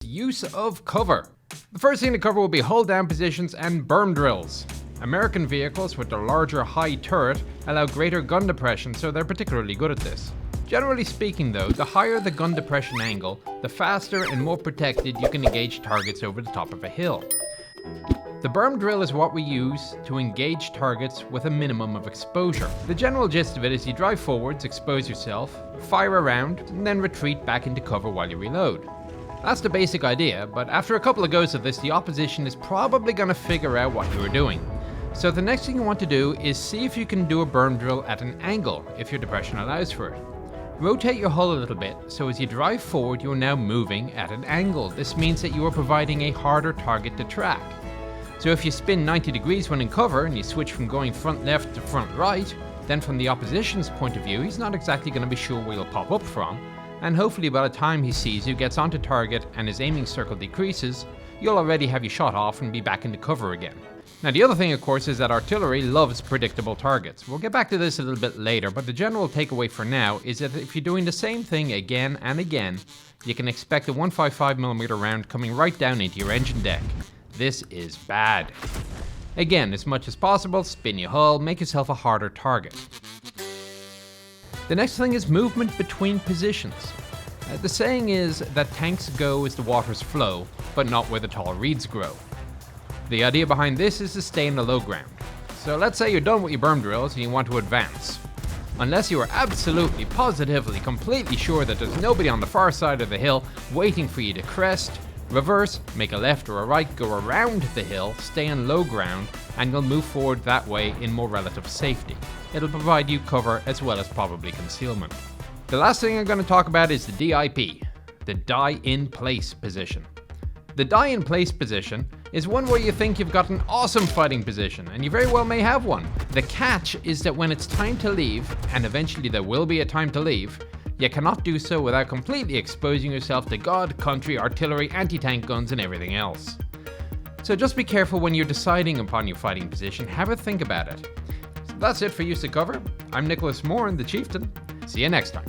use of cover. The first thing to cover will be hull down positions and berm drills. American vehicles with their larger high turret allow greater gun depression, so they're particularly good at this. Generally speaking though, the higher the gun depression angle, the faster and more protected you can engage targets over the top of a hill. The berm drill is what we use to engage targets with a minimum of exposure. The general gist of it is you drive forwards, expose yourself, fire around, and then retreat back into cover while you reload. That's the basic idea, but after a couple of goes of this, the opposition is probably going to figure out what you are doing. So the next thing you want to do is see if you can do a berm drill at an angle, if your depression allows for it. Rotate your hull a little bit, so as you drive forward you are now moving at an angle. This means that you are providing a harder target to track. So if you spin 90 degrees when in cover and you switch from going front left to front right, then from the opposition's point of view he's not exactly going to be sure where you'll pop up from, and hopefully by the time he sees you, gets onto target and his aiming circle decreases, you'll already have your shot off and be back into cover again. Now the other thing of course is that artillery loves predictable targets. We'll get back to this a little bit later, but the general takeaway for now is that if you're doing the same thing again and again, you can expect a 155mm round coming right down into your engine deck. This is bad. Again, as much as possible, spin your hull, make yourself a harder target. The next thing is movement between positions. The saying is that tanks go as the waters flow, but not where the tall reeds grow. The idea behind this is to stay in the low ground. So let's say you're done with your berm drills and you want to advance. Unless you are absolutely, positively, completely sure that there's nobody on the far side of the hill waiting for you to crest, reverse, make a left or a right, go around the hill, stay in low ground, and you'll move forward that way in more relative safety. It'll provide you cover as well as probably concealment. The last thing I'm going to talk about is the DIP, the die in place position. The die in place position is one where you think you've got an awesome fighting position, and you very well may have one. The catch is that when it's time to leave, and eventually there will be a time to leave, you cannot do so without completely exposing yourself to God, country, artillery, anti-tank guns, and everything else. So just be careful when you're deciding upon your fighting position, have a think about it. So that's it for Use to Cover. I'm Nicholas Moore, the Chieftain. See you next time.